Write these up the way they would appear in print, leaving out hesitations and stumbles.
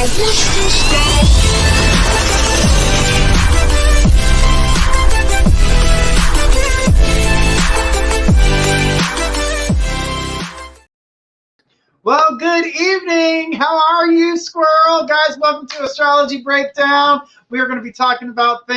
What's the style? Well, good evening. How are you, squirrel? Guys, welcome to Astrology Breakdown. We are going to be talking about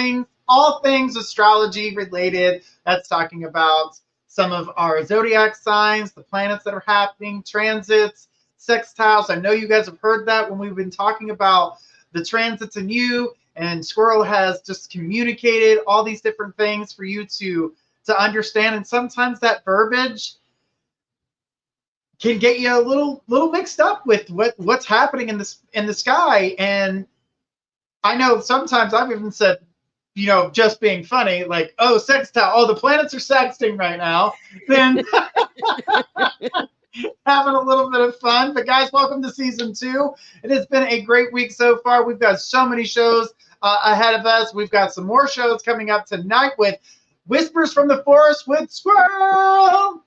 all things astrology related. That's talking about some of our zodiac signs, the planets that are happening, transits, sextiles. I know you guys have heard that when we've been talking about the transits and you, and Squirrel has just communicated all these different things for you to understand. And sometimes that verbiage can get you a little mixed up with what's happening in the sky. And I know sometimes I've even said, just being funny, like, oh, sextile, oh, the planets are sexting right now. Then having a little bit of fun. But guys, welcome to season 2. It has been a great week so far. We've got so many shows ahead of us. We've got some more shows coming up tonight with Whispers from the Forest with Squirrel.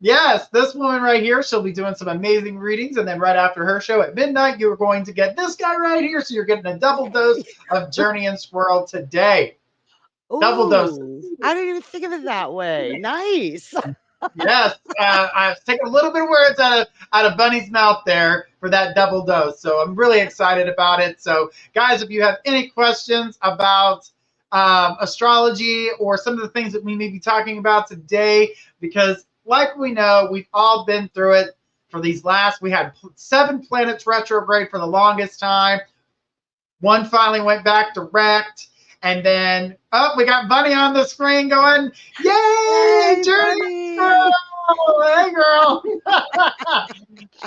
Yes, this woman right here, she'll be doing some amazing readings. And then right after her show at midnight, you're going to get this guy right here. So you're getting a double dose of Journey and Squirrel today. Ooh, double dose. I didn't even think of it that way. Nice. Yes, I've taken a little bit of words out of Bunny's mouth there for that double dose. So I'm really excited about it. So guys, if you have any questions about astrology or some of the things that we may be talking about today, because like we know, we've all been through it for these we had 7 planets retrograde for the longest time. One finally went back direct. And then, we got Bunny on the screen going, yay, Journey! Hey, girl.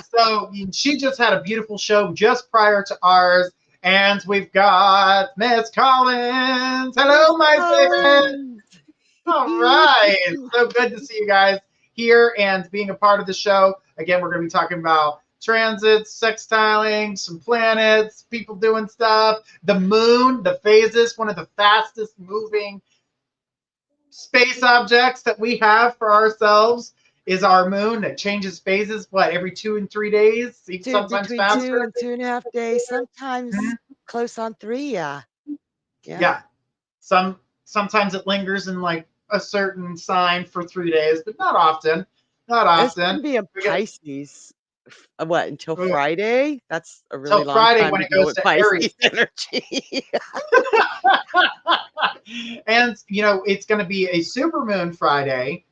So she just had a beautiful show just prior to ours. And we've got Miss Collins. Hello, my favorite. All right. So good to see you guys here and being a part of the show. Again, we're going to be talking about transits, sextiling, some planets, people doing stuff, the moon, the phases, one of the fastest moving space objects that we have for ourselves is our moon that changes phases, every 2 and 3 days? Sometimes faster. 2 and 2.5 days, sometimes close on 3, yeah. Sometimes it lingers in like a certain sign for 3 days, but not often. It's going to be a Pisces. What, until Friday? That's a really long Friday time when to it goes with to Pisces Aries energy. And it's going to be a supermoon Friday.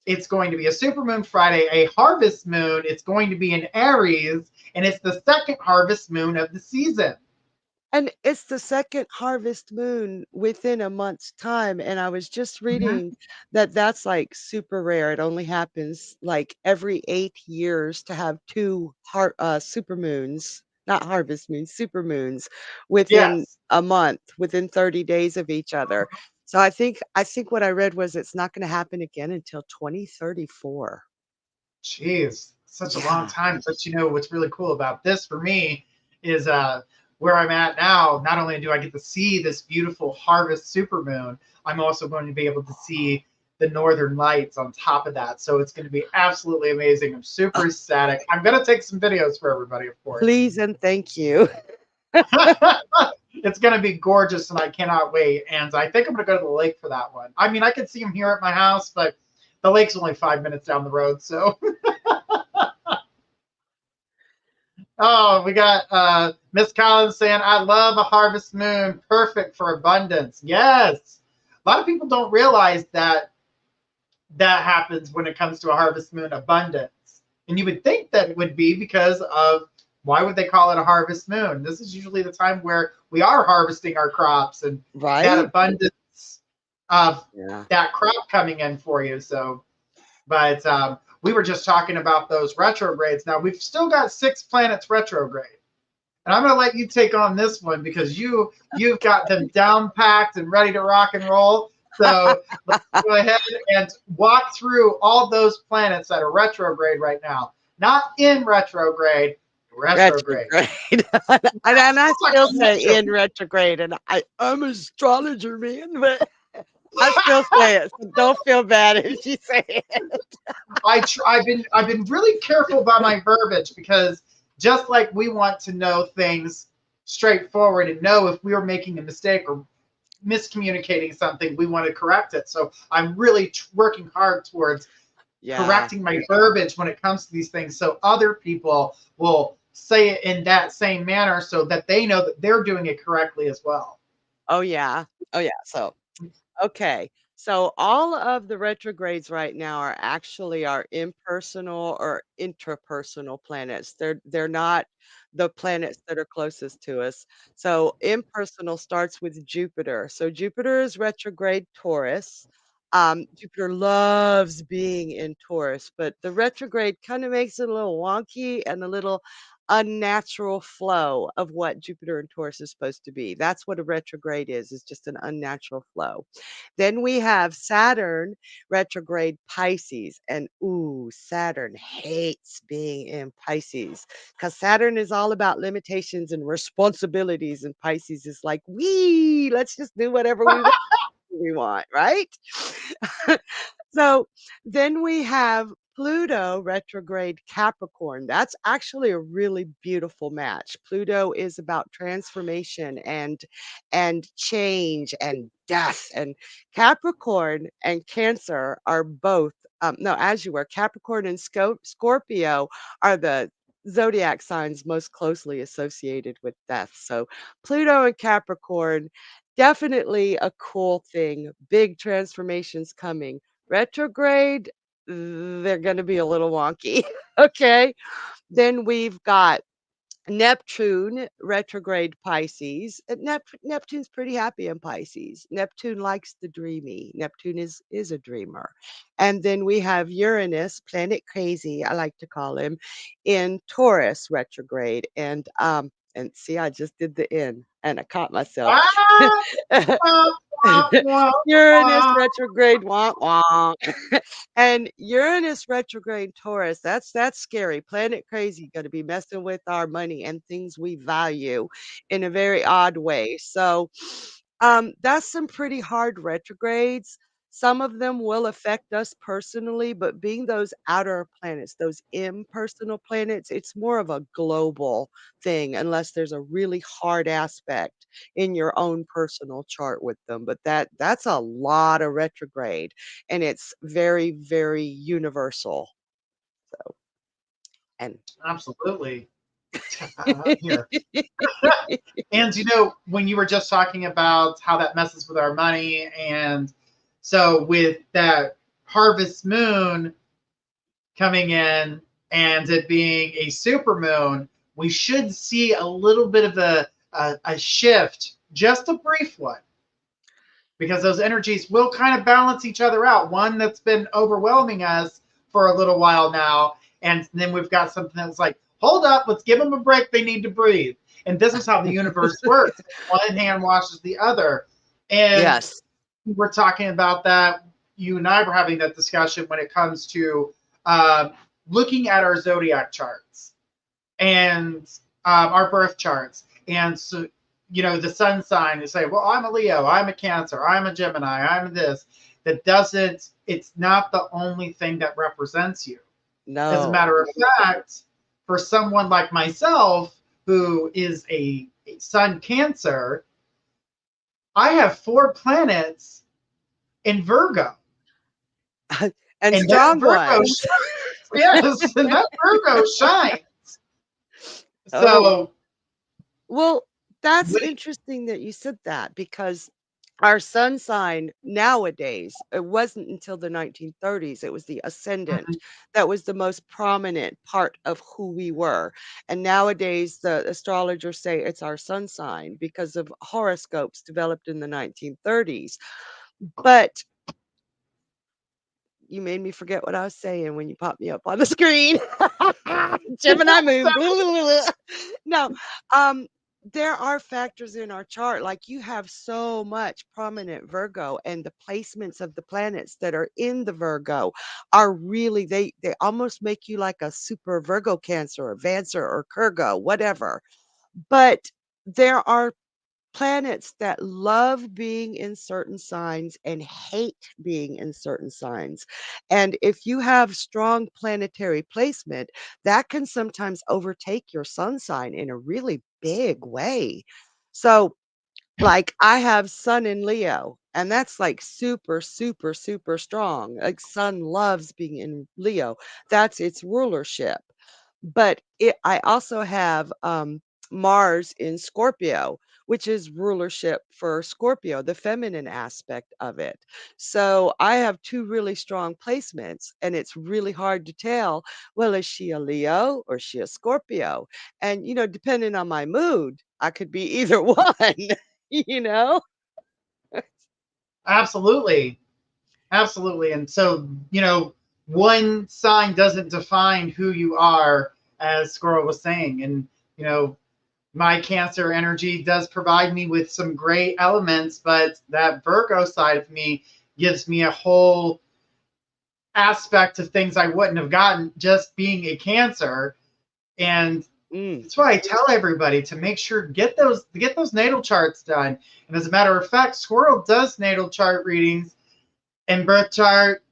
It's going to be a supermoon Friday, a harvest moon. It's going to be in Aries, and it's the second harvest moon of the season. And it's the second harvest moon within a month's time. And I was just reading that that's like super rare. It only happens like every 8 years to have 2 supermoons, not harvest moons, supermoons within a month, within 30 days of each other. So I think what I read was it's not going to happen again until 2034. Jeez, such a long time. But what's really cool about this for me is where I'm at now. Not only do I get to see this beautiful harvest supermoon, I'm also going to be able to see the northern lights on top of that. So it's going to be absolutely amazing. I'm super ecstatic. I'm going to take some videos for everybody, of course. Please and thank you. It's going to be gorgeous, and I cannot wait. And I think I'm going to go to the lake for that one. I mean, I could see them here at my house, but the lake's only 5 minutes down the road, so... Oh, we got Miss Collins saying, I love a harvest moon. Perfect for abundance. Yes. A lot of people don't realize that happens when it comes to a harvest moon, abundance. And you would think that it would be because of, why would they call it a harvest moon? This is usually the time where we are harvesting our crops and that abundance of that crop coming in for you. So, but we were just talking about those retrogrades. Now, we've still got 6 planets retrograde. And I'm going to let you take on this one because you've got them down packed and ready to rock and roll. So let's go ahead and walk through all those planets that are retrograde right now. Not in retrograde, retrograde. And I still say in retrograde. And I'm an astrologer, man, but... I still say it, so don't feel bad if you say it. I've been really careful about my verbiage because just like we want to know things straightforward and know if we are making a mistake or miscommunicating something, we want to correct it. So I'm really working hard towards Yeah. correcting my verbiage when it comes to these things so other people will say it in that same manner so that they know that they're doing it correctly as well. Oh, yeah. Oh, yeah. So okay. So all of the retrogrades right now are actually our impersonal or intrapersonal planets. They're not the planets that are closest to us. So impersonal starts with Jupiter. So Jupiter is retrograde Taurus. Jupiter loves being in Taurus, but the retrograde kind of makes it a little wonky and a little unnatural flow of what Jupiter and Taurus is supposed to be. That's what a retrograde is just an unnatural flow. Then we have Saturn retrograde Pisces. And ooh, Saturn hates being in Pisces because Saturn is all about limitations and responsibilities. And Pisces is like, let's just do whatever we want, right? So then we have Pluto retrograde Capricorn. That's actually a really beautiful match. Pluto is about transformation and change and death. And Capricorn and Cancer are both no, as you were, Capricorn and Scorpio are the zodiac signs most closely associated with death. So Pluto and Capricorn, definitely a cool thing. Big transformations coming. Retrograde, they're gonna be a little wonky, okay? Then we've got Neptune retrograde Pisces. Neptune's pretty happy in Pisces. Neptune likes the dreamy. Neptune is a dreamer. And then we have Uranus, planet crazy, I like to call him, in Taurus retrograde. And see, I just did the N and I caught myself. Ah, wah, wah, wah, Uranus wah. retrograde, wonk wonk. And Uranus retrograde Taurus, that's scary. Planet crazy, going to be messing with our money and things we value in a very odd way. So, that's some pretty hard retrogrades. Some of them will affect us personally, but being those outer planets, those impersonal planets, it's more of a global thing unless there's a really hard aspect in your own personal chart with them. But that's a lot of retrograde and it's very, very universal. So, and Absolutely. Here. And when you were just talking about how that messes with our money, and so with that harvest moon coming in and it being a super moon, we should see a little bit of a shift, just a brief one, because those energies will kind of balance each other out. One that's been overwhelming us for a little while now, and then we've got something that's like, hold up, let's give them a break. They need to breathe. And this is how the universe works. One hand washes the other. And yes. we're talking about that. You and I were having that discussion when it comes to looking at our zodiac charts and our birth charts. And so, the sun sign, you say, well, I'm a Leo, I'm a Cancer, I'm a Gemini, I'm this. That doesn't, it's not the only thing that represents you. As a No. matter of fact, for someone like myself, who is a sun Cancer, I have 4 planets in Virgo. And And that strong Virgo ones. shines. Yes, and that Virgo shines. Oh, So, well, that's we, interesting that you said that because our sun sign nowadays, it wasn't until the 1930s, it was the ascendant that was the most prominent part of who we were. And nowadays, the astrologers say it's our sun sign because of horoscopes developed in the 1930s. But you made me forget what I was saying when you popped me up on the screen. Gemini moon. No, um, there are factors in our chart. Like you have so much prominent Virgo, and the placements of the planets that are in the Virgo are really they almost make you like a super Virgo Cancer or Vancer or Virgo, whatever. But there are planets that love being in certain signs and hate being in certain signs. And if you have strong planetary placement, that can sometimes overtake your sun sign in a really big way. So, like, I have Sun in Leo, and that's like super, super, super strong. Like, Sun loves being in Leo, that's its rulership. But I also have Mars in Scorpio, which is rulership for Scorpio, the feminine aspect of it. So I have two really strong placements, and it's really hard to tell, well, is she a Leo or is she a Scorpio? And, depending on my mood, I could be either one, you know? Absolutely. Absolutely. And so, one sign doesn't define who you are, as Squirrel was saying. And, you know, my Cancer energy does provide me with some great elements, but that Virgo side of me gives me a whole aspect of things I wouldn't have gotten just being a Cancer. And Mm. that's why I tell everybody to make sure get those natal charts done. And as a matter of fact, Squirrel does natal chart readings and birth chart,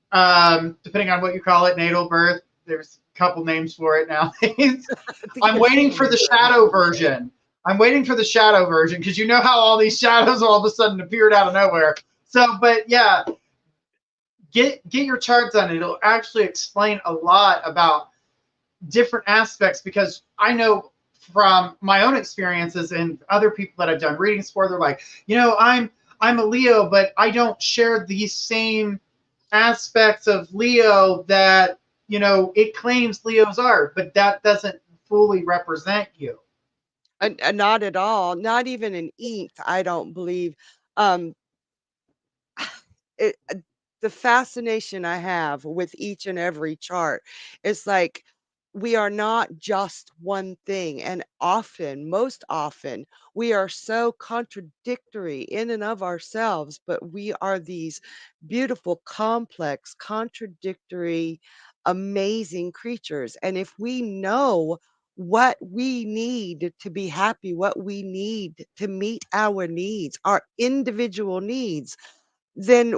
depending on what you call it, natal birth. There's a couple names for it nowadays. I think I'm there's waiting so for the many shadow versions. version. I'm waiting for the shadow version because you know how all these shadows all of a sudden appeared out of nowhere. So, but yeah, get your chart done. It'll actually explain a lot about different aspects because I know from my own experiences and other people that I've done readings for, they're like, I'm a Leo, but I don't share these same aspects of Leo that it claims Leos are, but that doesn't fully represent you. Not at all, not even an ink, I don't believe. Um, it the fascination I have with each and every chart is like we are not just one thing, and often, most often, we are so contradictory in and of ourselves, but we are these beautiful, complex, contradictory, amazing creatures. And if we know what we need to be happy, what we need to meet our needs, our individual needs, then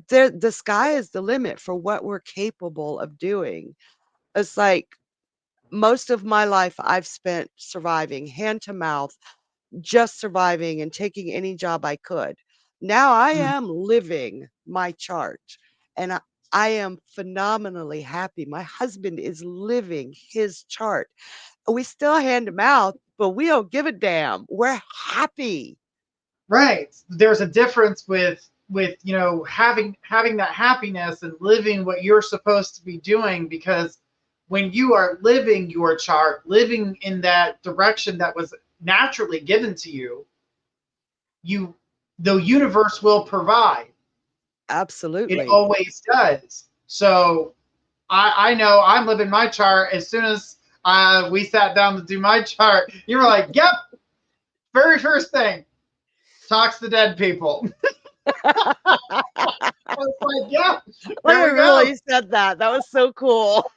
the sky is the limit for what we're capable of doing. It's like most of my life I've spent surviving hand to mouth, just surviving and taking any job I could. Now I Mm. am living my chart, and I am phenomenally happy. My husband is living his chart. We still hand to mouth, but we don't give a damn. We're happy. Right. There's a difference with having that happiness and living what you're supposed to be doing because when you are living your chart, living in that direction that was naturally given to you, you the universe will provide. It Absolutely. always does. So I know I'm living my chart. As soon as we sat down to do my chart, you were like, "Yep, very first thing, talks to dead people." I was like, "Yeah, Like, there I we go." really said that. That was so cool.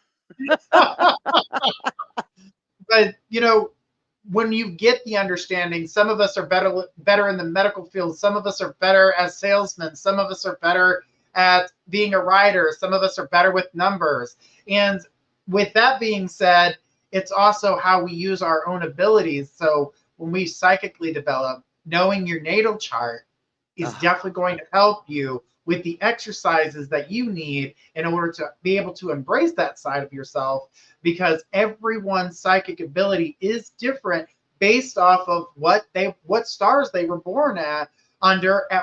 But when you get the understanding, some of us are better in the medical field. Some of us are better as salesmen. Some of us are better at being a writer. Some of us are better with numbers. And with that being said, it's also how we use our own abilities. So when we psychically develop, knowing your natal chart is Ugh, definitely going to help you with the exercises that you need in order to be able to embrace that side of yourself because everyone's psychic ability is different based off of what stars they were born at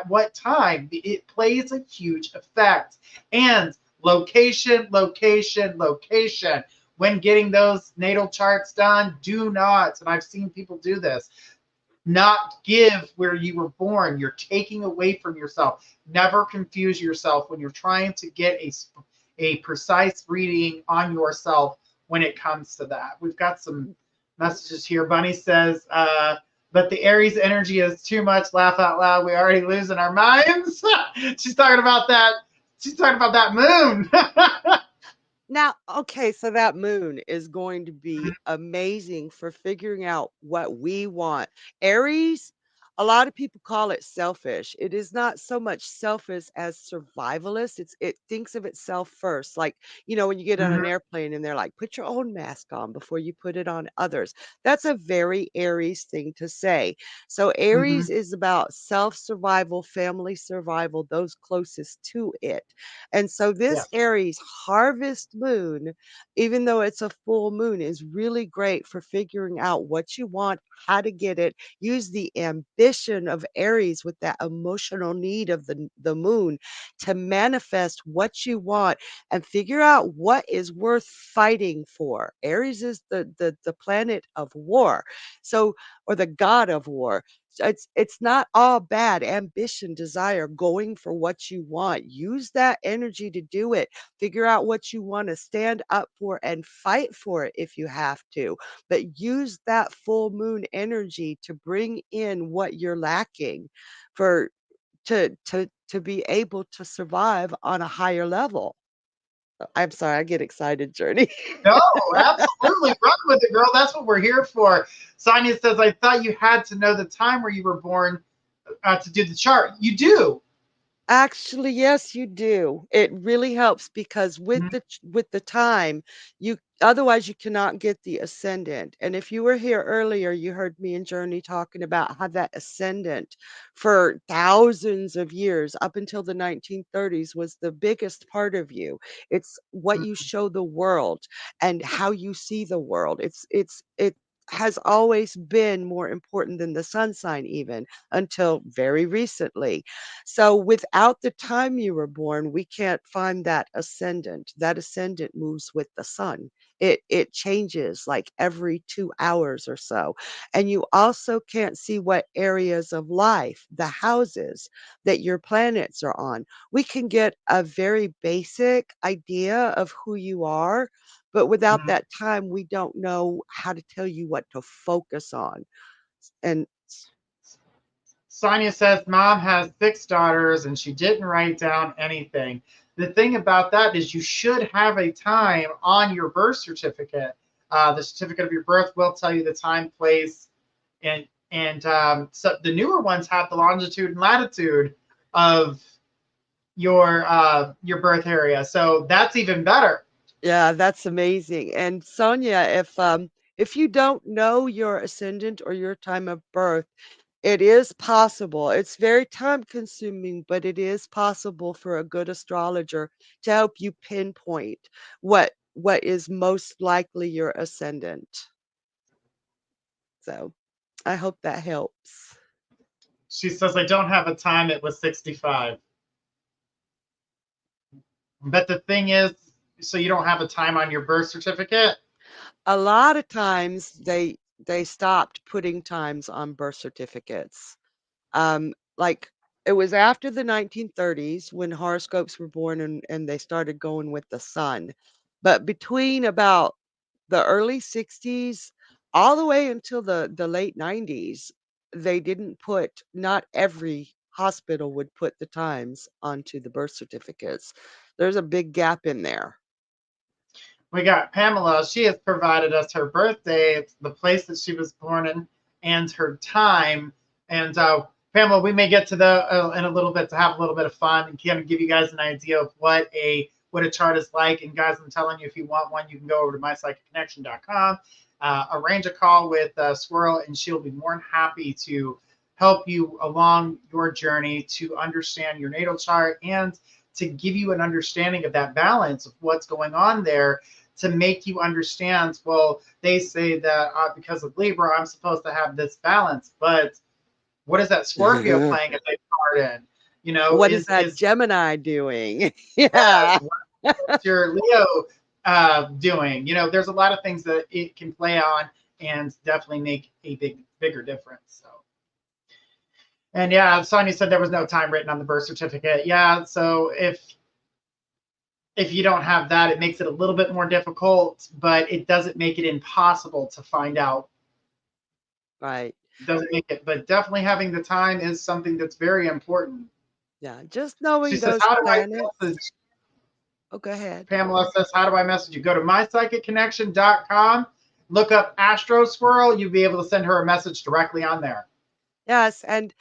what time. It plays a huge effect. And location when getting those natal charts done, do not, and I've seen people do this, not give where you were born. You're taking away from yourself. Never confuse yourself when you're trying to get a precise reading on yourself when it comes to that. We've got some messages here. Bunny says, but the Aries energy is too much. Laugh out loud. We're already losing our minds. She's talking about that. She's talking about that moon. now, okay, so that moon is going to be amazing for figuring out what we want. Aries, A lot of people call it selfish. It is not so much selfish as survivalist. It thinks of itself first. Like, when you get on an Mhm. airplane and they're like, put your own mask on before you put it on others. That's a very Aries thing to say. So Aries Mhm. is about self-survival, family survival, those closest to it. And so this Yes. Aries harvest moon, even though it's a full moon, is really great for figuring out what you want, how to get it. Use the ambition of Aries with that emotional need of the moon to manifest what you want and figure out what is worth fighting for. Aries is the planet of war. So, or the god of war. So it's not all bad. Ambition, desire, going for what you want. Use that energy to do it. Figure out what you want to stand up for and fight for it if you have to. But use that full moon energy to bring in what you're lacking for to be able to survive on a higher level. I'm sorry, I get excited, Journey. No, absolutely. Run with it, girl. That's what we're here for. Sonia says, I thought you had to know the time where you were born to do the chart. You do. Actually, yes, you do. It really helps because Mhm. with the time, you otherwise you cannot get the ascendant. And if you were here earlier, you heard me and Journey talking about how that ascendant for thousands of years, up until the 1930s, was the biggest part of you. It's what you show the world and how you see the world. It has always been more important than the sun sign even until very recently. So without the time you were born, we can't find that ascendant. That ascendant moves with the sun. It changes like every 2 hours or so. And you also can't see what areas of life, the houses that your planets are on. We can get a very basic idea of who you are, but without Mhm. that time, we don't know how to tell you what to focus on. And Sonia says mom has 6 daughters and she didn't write down anything. The thing about that is you should have a time on your birth certificate. The certificate of your birth will tell you the time, place, and so the newer ones have the longitude and latitude of your birth area. So that's even better. yeah, that's amazing. And Sonia, if you don't know your ascendant or your time of birth, it is possible. It's very time consuming, but it is possible for a good astrologer to help you pinpoint what is most likely your ascendant. So, I hope that helps. She says I don't have a time. It was 65. But the thing is, so you don't have a time on your birth certificate. A lot of times they stopped putting times on birth certificates. Like it was after the 1930s when horoscopes were born and they started going with the sun. But between about the early 60s all the way until the late 90s, they didn't put not every hospital would put the times onto the birth certificates. There's a big gap in there. We got Pamela. She has provided us her birthday, the place that she was born in, and her time. And Pamela, we may get to the in a little bit to have a little bit of fun and kind of give you guys an idea of what a chart is like. And guys, I'm telling you, if you want one, you can go over to mypsychicconnection.com, arrange a call with Squirrel, and she'll be more than happy to help you along your journey to understand your natal chart and to give you an understanding of that balance of what's going on there to make you understand, well, they say that because of Libra, I'm supposed to have this balance, but what is that Scorpio playing a big part in? You know, What is is that is Gemini doing? yes, Yeah. what's your Leo doing? You know, there's a lot of things that it can play on and definitely make a bigger difference. So, and yeah, Sonia said there was no time written on the birth certificate. Yeah, so if you don't have that, it makes it a little bit more difficult, but it doesn't make it impossible to find out. Right. It doesn't make it, but definitely having the time is something that's very important. Yeah, just She knowing says, those how do I planets. message? Oh, go ahead. Pamela says, how do I message you? Go to mypsychicconnection.com, look up Astro Squirrel. You'll be able to send her a message directly on there. Yes, and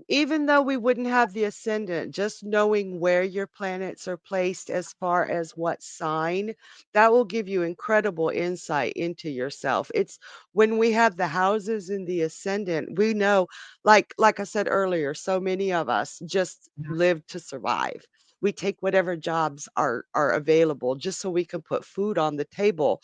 even though we wouldn't have the ascendant, just knowing where your planets are placed as far as what sign, that will give you incredible insight into yourself. It's when we have the houses in the ascendant, we know, like I said earlier, so many of us just live to survive. We take whatever jobs are available just so we can put food on the table.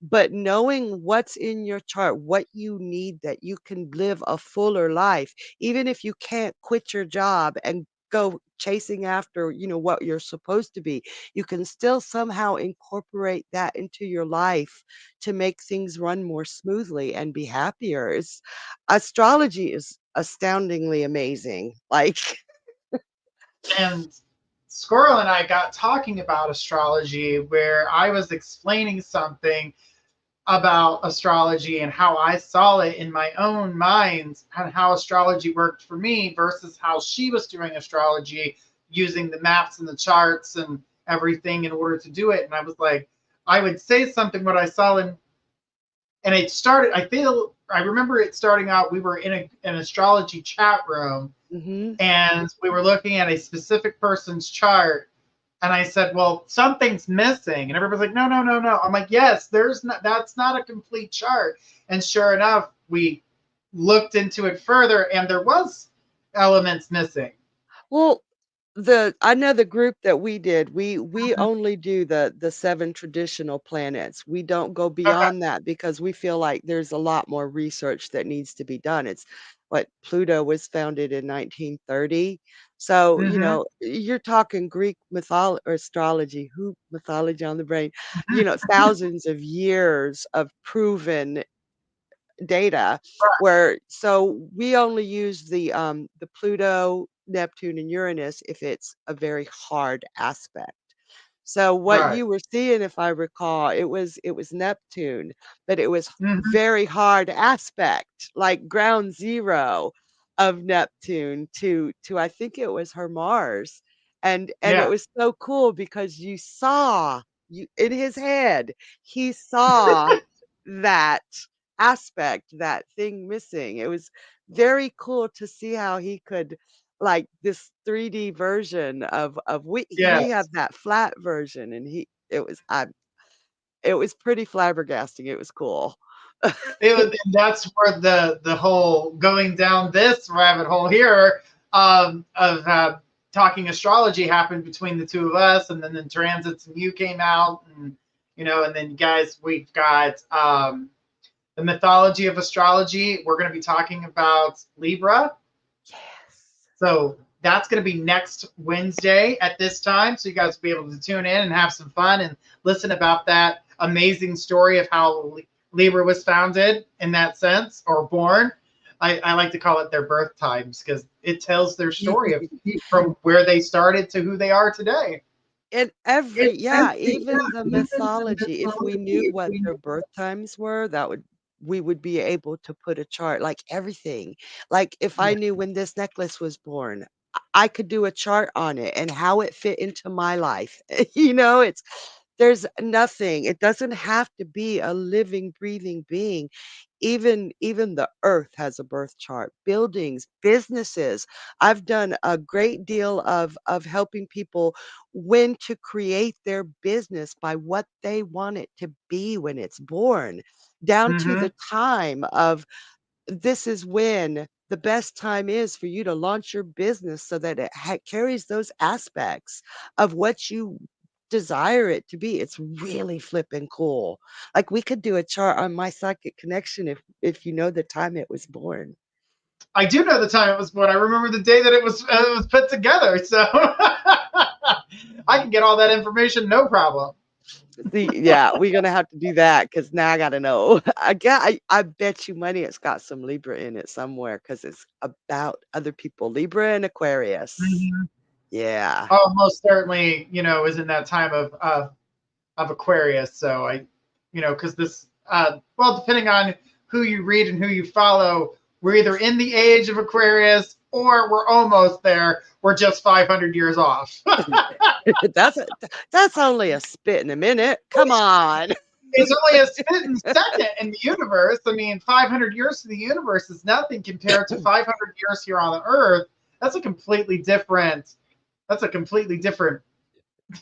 But knowing what's in your chart, what you need that you can live a fuller life, even if you can't quit your job and go chasing after, what you're supposed to be, you can still somehow incorporate that into your life to make things run more smoothly and be happier. Astrology is astoundingly amazing. Like, And Squirrel and I got talking about astrology where I was explaining something about astrology and how I saw it in my own mind and how astrology worked for me versus how she was doing astrology using the maps and the charts and everything in order to do it. And I was like, I would say something what I saw in, and it started, I remember it starting out, we were in an astrology chat room mhm. and we were looking at a specific person's chart, and I said, well, something's missing. And everybody's like, no, no, no, no. I'm like, yes, there's not, that's not a complete chart. And sure enough, we looked into it further and there was elements missing. Well, I know the group that we did, we only do the 7 traditional planets. We don't go Okay. beyond that because we feel like there's a lot more research that needs to be done. It's what Pluto was founded in 1930. So, Mm-hmm. you're talking Greek mythology or astrology, who mythology on the brain, Mm-hmm. thousands of years of proven data Right. where so we only use the Pluto, Neptune, and Uranus if it's a very hard aspect. So what Right. you were seeing, if I recall, it was Neptune, but it was Mm-hmm. very hard aspect, like ground zero of Neptune to I think it was her Mars. And it Yeah. was so cool because you saw you in his head, he saw that aspect, that thing missing. It was very cool to see how he could like this 3D version of we Yes. have that flat version and he it was pretty flabbergasting. It was cool. And that's where the whole going down this rabbit hole here of talking astrology happened between the two of us, and then the transits and you came out, and and then guys, we've got the mythology of astrology. We're going to be talking about Libra, Yes. so that's going to be next Wednesday at this time. So you guys will be able to tune in and have some fun and listen about that amazing story of how Libra was founded in that sense or born. I like to call it their birth times because it tells their story of from where they started to who they are today. In In every yeah, every, even the yeah, even the mythology, if we mythology, knew if what we their knew what. birth times were, that would we would be able to put a chart, like everything. Like if I Yeah. knew when this necklace was born, I could do a chart on it and how it fit into my life. It's there's nothing. It doesn't have to be a living, breathing being. Even the earth has a birth chart. Buildings, businesses. I've done a great deal of helping people when to create their business by what they want it to be when it's born, down to Mm-hmm. the time of this is when the best time is for you to launch your business so that it carries those aspects of what you desire it to be. It's really flipping cool. Like we could do a chart on my psychic connection if you know the time it was born. I do know the time it was born. I remember the day that it was put together. So I can get all that information, no problem. See, yeah, we're gonna have to do that because now I gotta know. I bet you money it's got some Libra in it somewhere because it's about other people. Libra and Aquarius. Mm-hmm. Yeah. Oh, most certainly, is in that time of Aquarius. So because this, well, depending on who you read and who you follow, we're either in the age of Aquarius or we're almost there. We're just 500 years off. That's a, that's only a spit in a minute. Come on. is only a spitting second in the universe. I mean, 500 years to the universe is nothing compared to 500 years here on the Earth. That's a completely different. That's a completely different.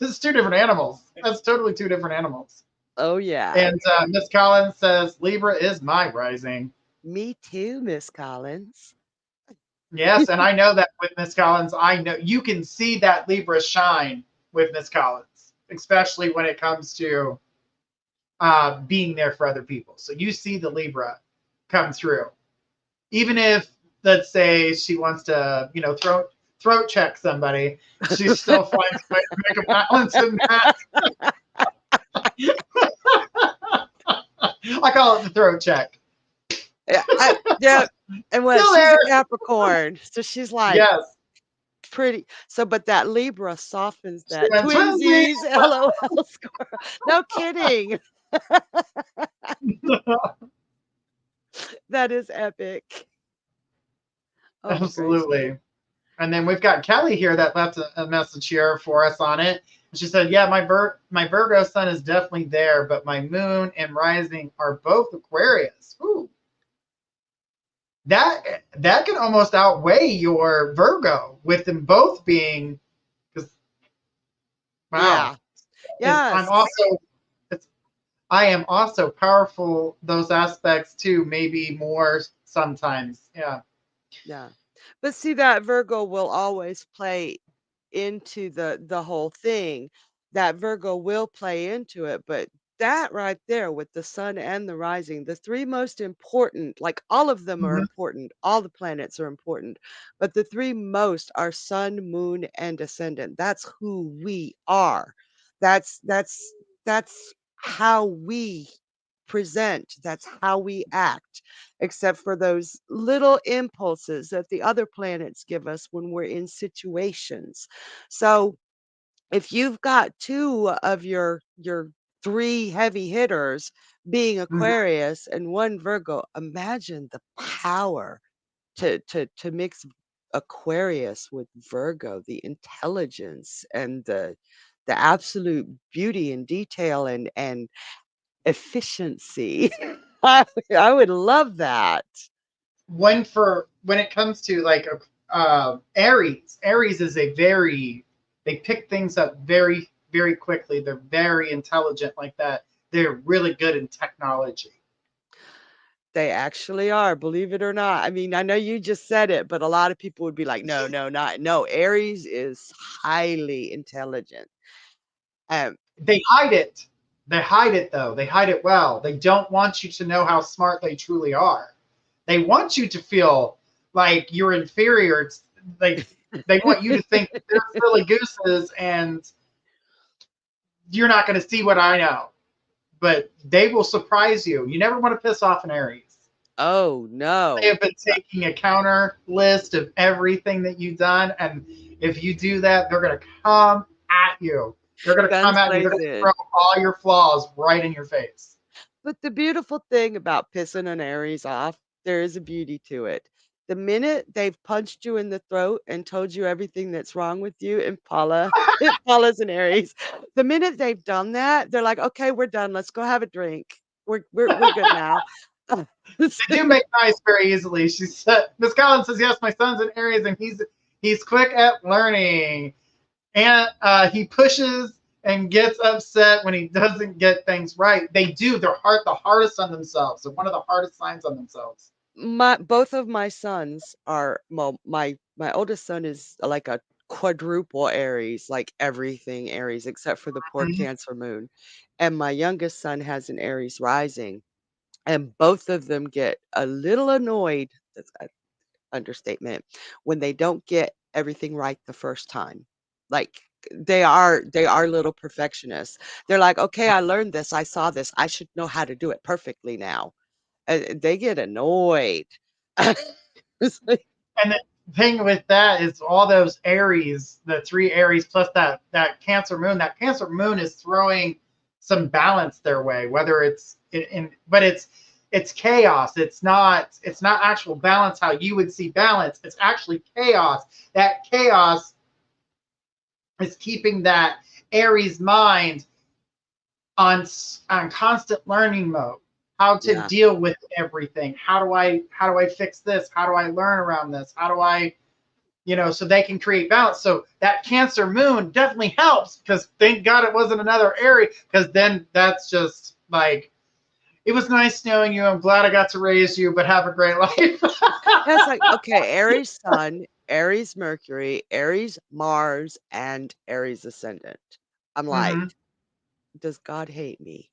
It's two different animals. That's totally two different animals. Oh, yeah. And Miss Collins says Libra is my rising. Me too, Miss Collins. Yes, and I know that with Miss Collins, I know you can see that Libra shine with Miss Collins, especially when it comes to being there for other people. So you see the Libra come through, even if, let's say, she wants to, throat check somebody, she still finds a way to make a balance in that. I call it the throat check. Yeah, and what, Still she's a there. Capricorn, so she's like Yes. pretty. So, but that Libra softens She that. went twinsies. Twinsies, LOL, score. No kidding. That is epic. Oh my gracious. Absolutely. And then we've got Kelly here that left a message here for us on it. She said, "Yeah, my Virgo sun is definitely there, but my moon and rising are both Aquarius." Ooh, that can almost outweigh your Virgo with them both being. Because wow, Yeah. I'm Yes. also I am also powerful. Those aspects too, maybe more sometimes. Yeah. Yeah. But see, that Virgo will always play into the whole thing. That Virgo will play into it, but that right there with the sun and the rising, the three most important, like all of them are Mhm. important, all the planets are important, but the three most are sun, moon, and ascendant. That's who we are. That's how we present. That's how we act, except for those little impulses that the other planets give us when we're in situations. So if you've got two of your three heavy hitters being Mhm. Aquarius and one Virgo, imagine the power to mix Aquarius with Virgo, the intelligence and the absolute beauty and detail and efficiency. I would love that. When it comes to like Aries is a very they pick things up very very quickly. They're very intelligent like that. They're really good in technology. They actually are, believe it or not. I mean, I know you just said it, but a lot of people would be like, "No, no, not no, Aries is highly intelligent." Um, They hide it. They hide it though. They hide it well. They don't want you to know how smart they truly are. They want you to feel like you're inferior. It's like they want you to think that they're silly gooses and you're not going to see what I know. But they will surprise you. You never want to piss off an Aries. oh, They no. have been taking a counter list of everything that you've done, and if you do that, they're going to come at you. They're going to come Guns at you. They're going to throw blazing. all your flaws right in your face. But the beautiful thing about pissing an Aries off, there is a beauty to it. The minute they've punched you in the throat and told you everything that's wrong with you, Impala, Impala's an Aries. The minute they've done that, they're like, "Okay, we're done. Let's go have a drink. We're good now." They do make nice very easily. She said, Miss Collins says, yes, my son's an Aries, and he's quick at learning, and he pushes and gets upset when he doesn't get things right. They do. They're the hardest on themselves. They're one of the hardest signs on themselves. My both of my sons are well, my oldest son is like a quadruple Aries, like everything Aries except for the poor Mhm. Cancer moon. And my youngest son has an Aries rising. And both of them get a little annoyed, that's an understatement, when they don't get everything right the first time. Like they are little perfectionists. They're like, "Okay, I learned this. I saw this. I should know how to do it perfectly now." They get annoyed. It's like, And the thing with that is all those Aries, the three Aries plus that Cancer moon. That Cancer moon is throwing some balance their way. Whether but it's chaos. It's not actual balance how you would see balance. It's actually chaos. That chaos is keeping that Aries mind on constant learning mode, how to Yeah. deal with everything. How do I fix this? How do I learn around this? How do I, so they can create balance. So that Cancer moon definitely helps, because thank God it wasn't another Aries, because then that's just like, it was nice knowing you. I'm glad I got to raise you, but have a great life. That's like, okay, Aries Sun, Aries Mercury, Aries Mars, and Aries Ascendant. I'm like, Mhm. does God hate me?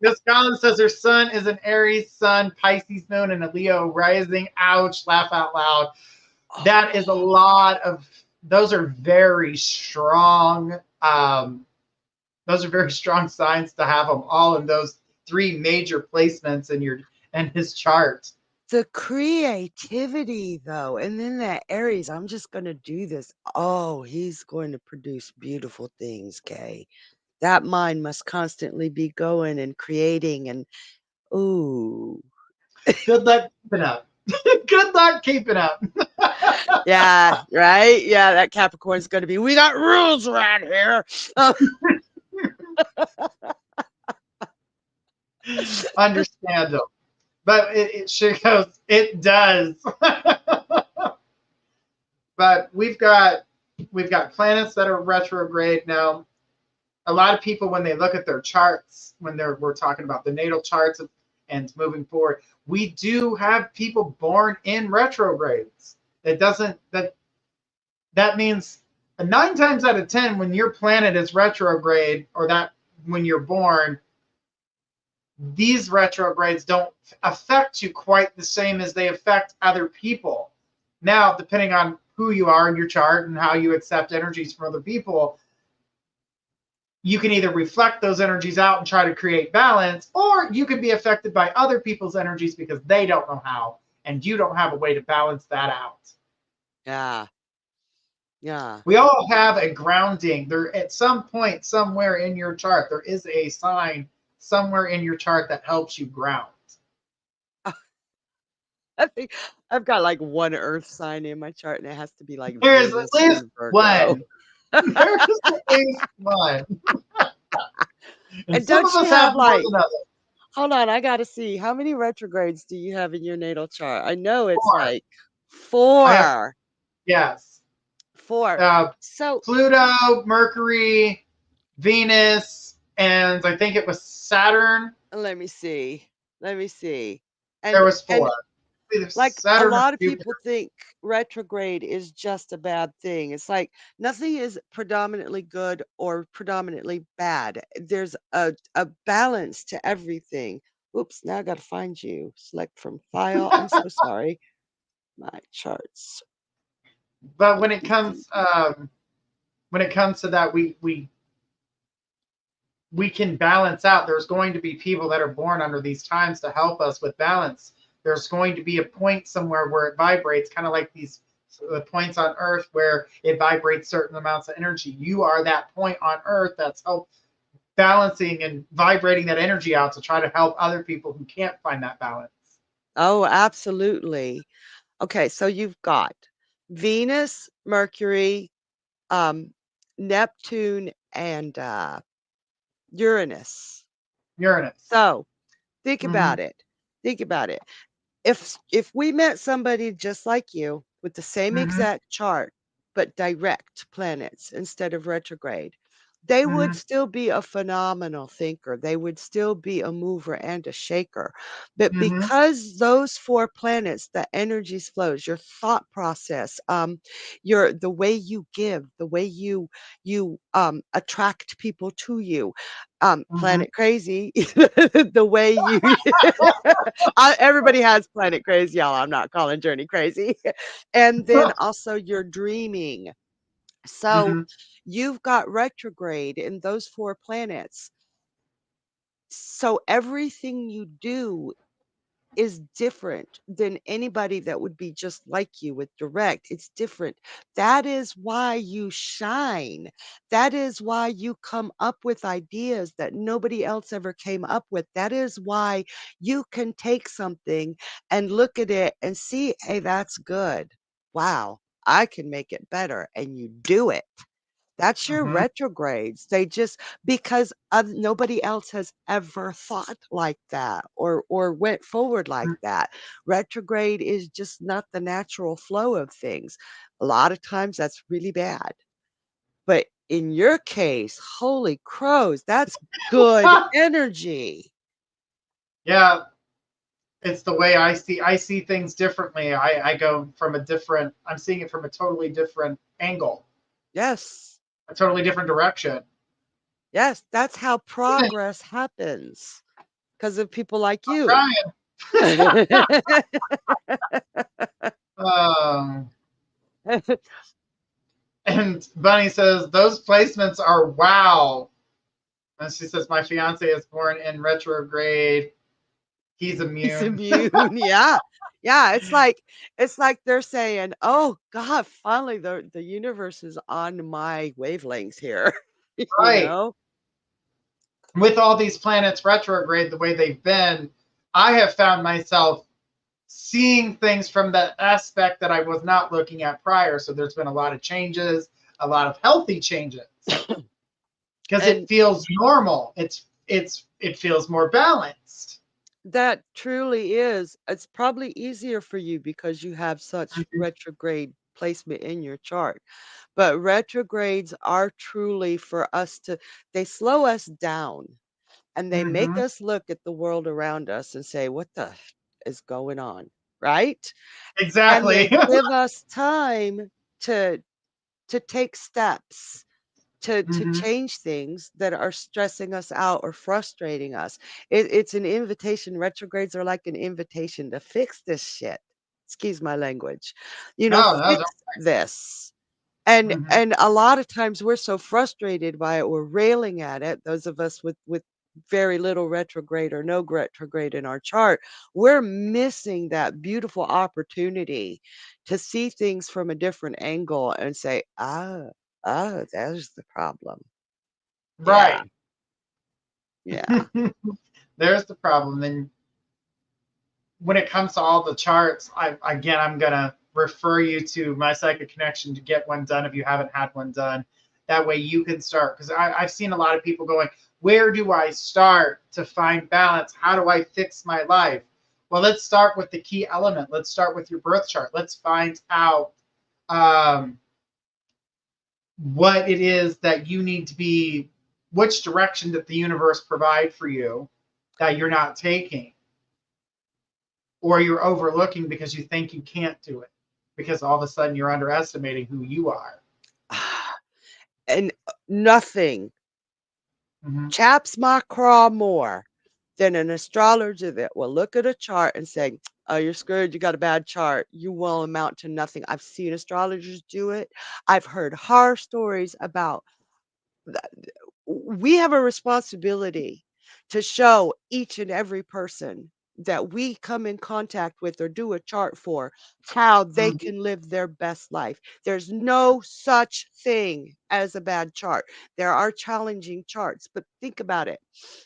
Miss Collins says her son is an Aries sun, Pisces moon, and a Leo rising. Ouch, laugh out loud. That is a Oh, lot of, those are very strong. Those are very strong signs to have them all in those three major placements in your and his chart. the creativity though, and then that Aries, I'm just gonna do this. Oh, he's going to produce beautiful things, Kay. That mind must constantly be going and creating and ooh. Good luck keeping up. Good luck keeping up. Yeah, right? Yeah, that Capricorn's gonna be, we got rules around here. Understandable. But it sure goes, it does. But we've got planets that are retrograde now. A lot of people, when they look at their charts, we're talking about the natal charts and moving forward, we do have people born in retrogrades. It doesn't that means 9 times out of 10, when your planet is retrograde, or that when you're born, these retrogrades don't affect you quite the same as they affect other people. Now, depending on who you are in your chart and how you accept energies from other people, you can either reflect those energies out and try to create balance, or you can be affected by other people's energies because they don't know how, and you don't have a way to balance that out. Yeah, yeah. We all have a grounding. There, at some point, somewhere in your chart, there is a sign somewhere in your chart that helps you ground. I think I've got like one earth sign in my chart, and it has to be like There's at Venus least or Virgo. one. There's at least one. And And some don't of you us have have more like, than others. hold on, I gotta see, how many retrogrades do you have in your natal chart? I know it's Four. like I have, four. yes. Four. Uh, So Pluto, Mercury, Venus, and I think it was Saturn. let me see. Let me see. There And was and four. Either like a Saturn or lot of people Jupiter. think retrograde is just a bad thing. It's like nothing is predominantly good or predominantly bad. There's a balance to everything. Oops, now I got to find you. Select from file. I'm so sorry. My charts. But Let me see. when it comes to that, we can balance out. There's going to be people that are born under these times to help us with balance. There's going to be a point somewhere where it vibrates, kind of like these the points on Earth where it vibrates certain amounts of energy. You are that point on Earth that's help balancing and vibrating that energy out to try to help other people who can't find that balance. Oh, absolutely. Okay, so you've got Venus, Mercury, um, Neptune, and Uranus. Uranus. So think Mm-hmm. about it. Think about it. If we met somebody just like you with the same Mm-hmm. exact chart, but direct planets instead of retrograde, they would Mm-hmm. still be a phenomenal thinker. They would still be a mover and a shaker. But Mm-hmm. because those four planets, the energies flows, your thought process, the way you give, the way you attract people to you, Mm-hmm. planet crazy, the way you everybody has planet crazy, y'all. I'm not calling Journey crazy. And then also your dreaming. So Mm-hmm. you've got retrograde in those four planets. So everything you do is different than anybody that would be just like you with direct. It's different. That is why you shine. That is why you come up with ideas that nobody else ever came up with. That is why you can take something and look at it and see, hey, that's good. Wow, I can make it better. And you do it. That's your Hmm. retrogrades. They just because nobody else has ever thought like that or went forward like that. Retrograde is just not the natural flow of things. A lot of times that's really bad. But in your case, holy crows, that's good energy. Yeah, it's the way I see things differently. I go from a different. I'm seeing it from a totally different angle, Yes. a totally different direction. Yes, that's how Even progress happens because of people like you. Brian. Um, and Bunny says those placements are wow. And she says my fiance is born in retrograde. He's He's immune. immune. Yeah. Yeah. It's like they're saying, oh God, finally the universe is on my wavelengths here. you Right. know? With all these planets retrograde the way they've been, I have found myself seeing things from that aspect that I was not looking at prior. So there's been a lot of changes, a lot of healthy changes because it And feels normal. It feels more balanced. that truly is. It's probably easier for you because you have such Mhm. retrograde placement in your chart. But retrogrades are truly for us they slow us down and they make Mhm. us look at the world around us and say, what the is going on? Right? And Exactly. they give us time to take steps to Mhm. change things that are stressing us out or frustrating us. It's an invitation. Retrogrades are like an invitation to fix this shit. Excuse my language. No, no, Fix don't. this. And Mhm. and a lot of times we're so frustrated by it, we're railing at it. Those of us with very little retrograde or no retrograde in our chart, we're missing that beautiful opportunity to see things from a different angle and say, oh, there's the problem. Yeah, Right. yeah. There's the problem. And when it comes to all the charts, I'm gonna refer you to my psychic connection to get one done if you haven't had one done. That way you can start because I've seen a lot of people going, where do I start to find balance? How do I fix my life? Well, let's start with the key element. Let's start with your birth chart. Let's find out um, what it is that you need to be, which direction that the universe provide for you that you're not taking or you're overlooking because you think you can't do it because all of a sudden you're underestimating who you are. And nothing Hmm. chaps my craw more than an astrologer that will look at a chart and say, "Oh, you're screwed. You got a bad chart. You will amount to nothing." I've seen astrologers do it. I've heard horror stories about we have a responsibility to show each and every person that we come in contact with or do a chart for how they Hmm. can live their best life. There's no such thing as a bad chart. There are challenging charts, but think about it.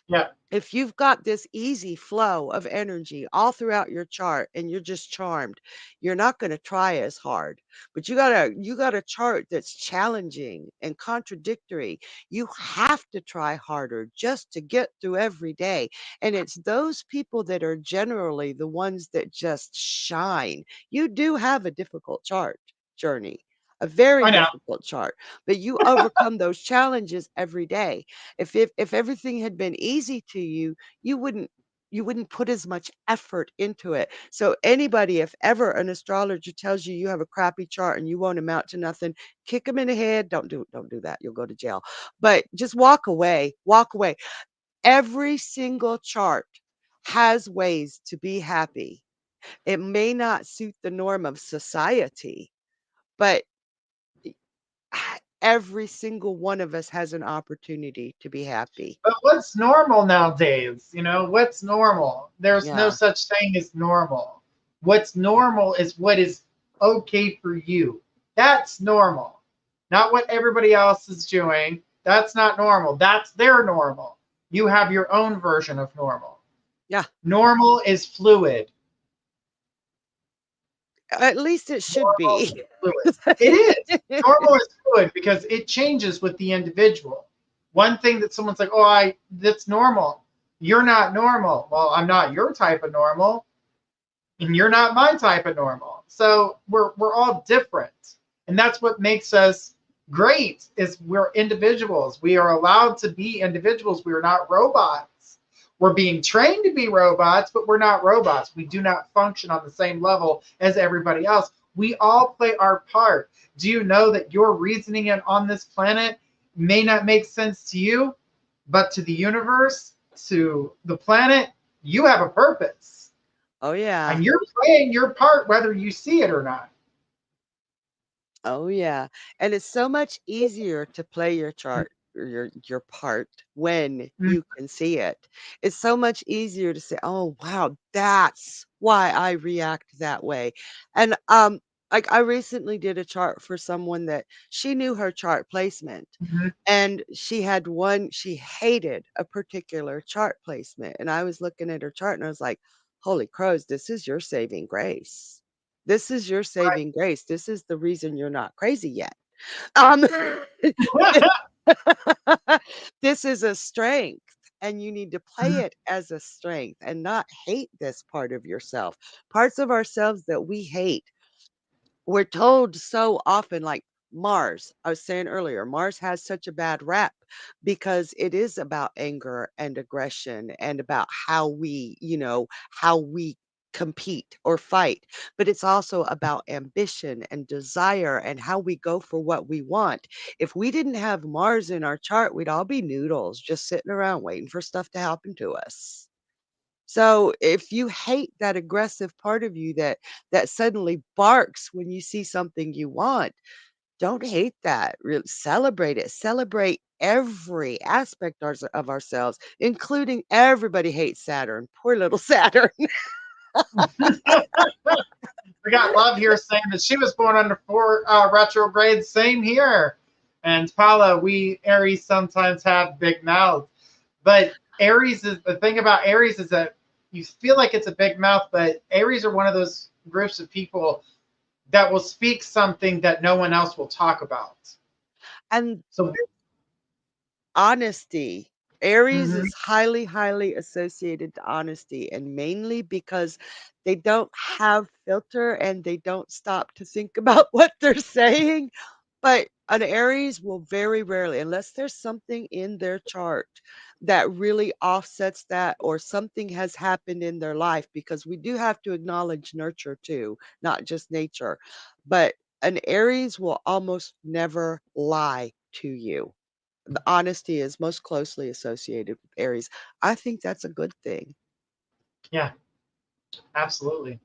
Yeah, If you've got this easy flow of energy all throughout your chart and you're just charmed, you're not going to try as hard. But you got a chart that's challenging and contradictory. You have to try harder just to get through every day. And it's those people that are generally the ones that just shine. You do have a difficult chart journey. A very I know. difficult chart, but you overcome those challenges every day. If everything had been easy to you, you wouldn't put as much effort into it. So anybody, if ever an astrologer tells you you have a crappy chart and you won't amount to nothing, kick them in the head. Don't do that. You'll go to jail. But just walk away. Walk away. Every single chart has ways to be happy. It may not suit the norm of society, but every single one of us has an opportunity to be happy. But what's normal nowadays? What's normal? There's no Yeah. such thing as normal. What's normal is what is okay for you. That's normal. Not what everybody else is doing. That's not normal. That's their normal. You have your own version of normal. Yeah. Normal is fluid. At least it should Normal be. is fluid. It is. Normal is fluid because it changes with the individual. One thing that someone's like, oh, that's normal. You're not normal. Well, I'm not your type of normal, and you're not my type of normal. So we're all different. And that's what makes us great is we're individuals. We are allowed to be individuals. We are not robots. We're being trained to be robots, but we're not robots. We do not function on the same level as everybody else. We all play our part. Do you know that your reasoning on this planet may not make sense to you, but to the universe, to the planet, you have a purpose. Oh, yeah. And you're playing your part whether you see it or not. Oh, yeah. And it's so much easier to play your chart or your part when Mm, you can see it. It's so much easier to say, "Oh, wow, that's why I react that way." And like I recently did a chart for someone that she knew her chart placement. mhm. And she hated a particular chart placement. And I was looking at her chart and I was like, "Holy crows, this is your saving grace. This is your saving grace. This is the reason you're not crazy yet." Um, this is a strength, and you need to play Mhm. it as a strength and not hate this part of yourself. Parts of ourselves that we hate, we're told so often, like Mars. I was saying earlier, Mars has such a bad rap because it is about anger and aggression and about how how we compete or fight. But it's also about ambition and desire and how we go for what we want. If we didn't have Mars in our chart, we'd all be noodles just sitting around waiting for stuff to happen to us. So if you hate that aggressive part of you that suddenly barks when you see something you want, don't hate that. Celebrate it. Celebrate every aspect of ourselves, including everybody hates Saturn. Poor little Saturn. We got Love here saying that she was born under 4 retrogrades. Same here. And Paula, we Aries sometimes have big mouths. But Aries is the thing about Aries is that you feel like it's a big mouth, but Aries are one of those groups of people that will speak something that no one else will talk about. And So, honesty. Aries mhm. is highly, highly associated to honesty, and mainly because they don't have filter and they don't stop to think about what they're saying. But an Aries will very rarely, unless there's something in their chart that really offsets that, or something has happened in their life, because we do have to acknowledge nurture too, not just nature. But an Aries will almost never lie to you. The honesty is most closely associated with Aries. I think that's a good thing. Yeah, absolutely.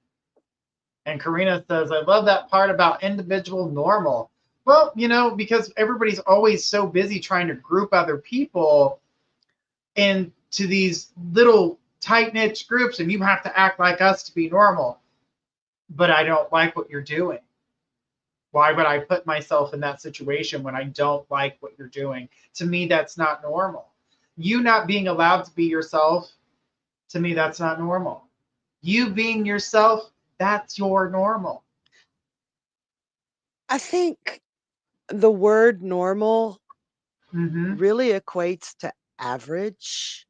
And Karina says, I love that part about individual normal. Well, because everybody's always so busy trying to group other people into these little tight knit groups, and you have to act like us to be normal. But I don't like what you're doing. Why would I put myself in that situation when I don't like what you're doing? To me, that's not normal. You not being allowed to be yourself, to me, that's not normal. You being yourself, that's your normal. I think the word normal Mm-hmm. really equates to average.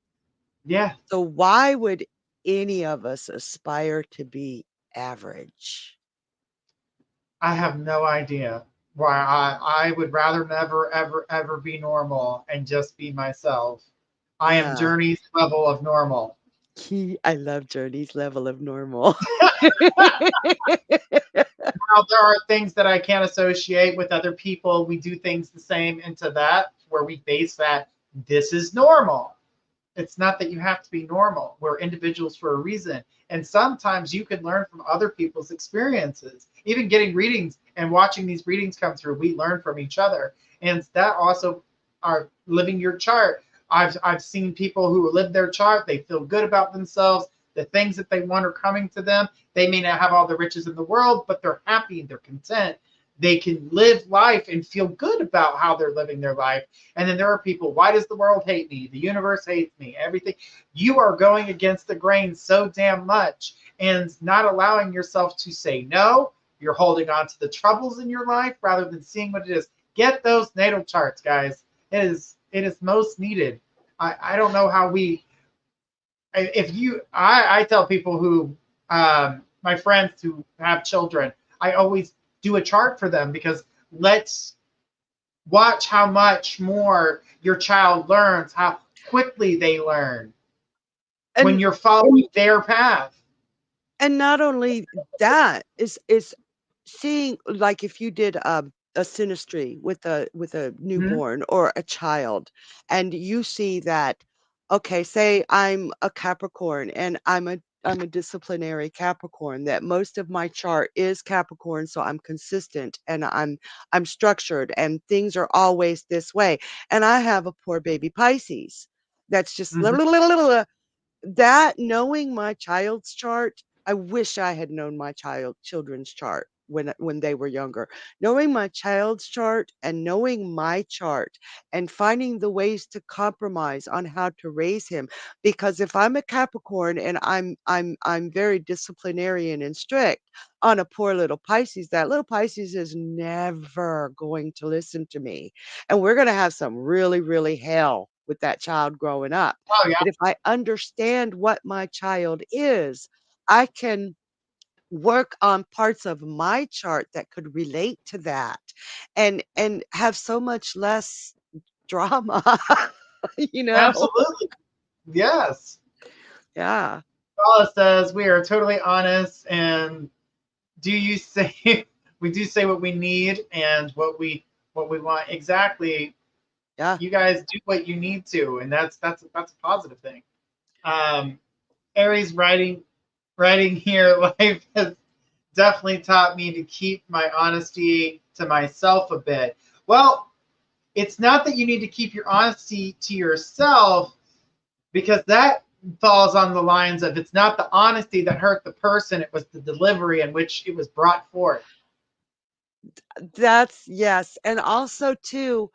Yeah, So why would any of us aspire to be average? I have no idea why I would rather never, ever, ever be normal and just be myself. I am Yeah. Journey's level of normal. I love Journey's level of normal. Now, there are things that I can't associate with other people. We do things the same into that, where we base that this is normal. It's not that you have to be normal. We're individuals for a reason. And sometimes you can learn from other people's experiences. Even getting readings and watching these readings come through, we learn from each other. And that also are living your chart. I've seen people who live their chart, they feel good about themselves. The things that they want are coming to them. They may not have all the riches in the world, but they're happy, they're content. They can live life and feel good about how they're living their life. And then there are people, why does the world hate me? The universe hates me, everything. You are going against the grain so damn much and not allowing yourself to say no you're holding on to the troubles in your life rather than seeing what it is. Get those natal charts, guys. It is most needed. I don't know how we if you I tell people who my friends who have children, I always do a chart for them because let's watch how much more your child learns, how quickly they learn when And you're following their path. not only that is seeing, like, if you did a synastry with a Mhm. newborn or a child, and you see that, okay, say I'm a Capricorn and I'm a disciplinary Capricorn, that most of my chart is Capricorn, so I'm consistent and I'm structured and things are always this way. And I have a poor baby Pisces that's just Mhm. that, knowing my child's chart, I wish I had known my children's chart when they were younger. Knowing my child's chart and knowing my chart and finding the ways to compromise on how to raise him. Because if I'm a Capricorn and I'm very disciplinarian and strict on a poor little Pisces, that little Pisces is never going to listen to me. And we're gonna have some really, really hell with that child growing up. Oh yeah, But if I understand what my child is, I can work on parts of my chart that could relate to that and have so much less drama, you know? absolutely. Yes. Yeah. Paula says we are totally honest and do you say we do say what we need and what we want exactly. Yeah. You guys do what you need to, and that's a positive thing. um Aries writing here, life has definitely taught me to keep my honesty to myself a bit. Well, it's not that you need to keep your honesty to yourself, because that falls on the lines of it's not the honesty that hurt the person, it was the delivery in which it was brought forth. That's yes. And also too,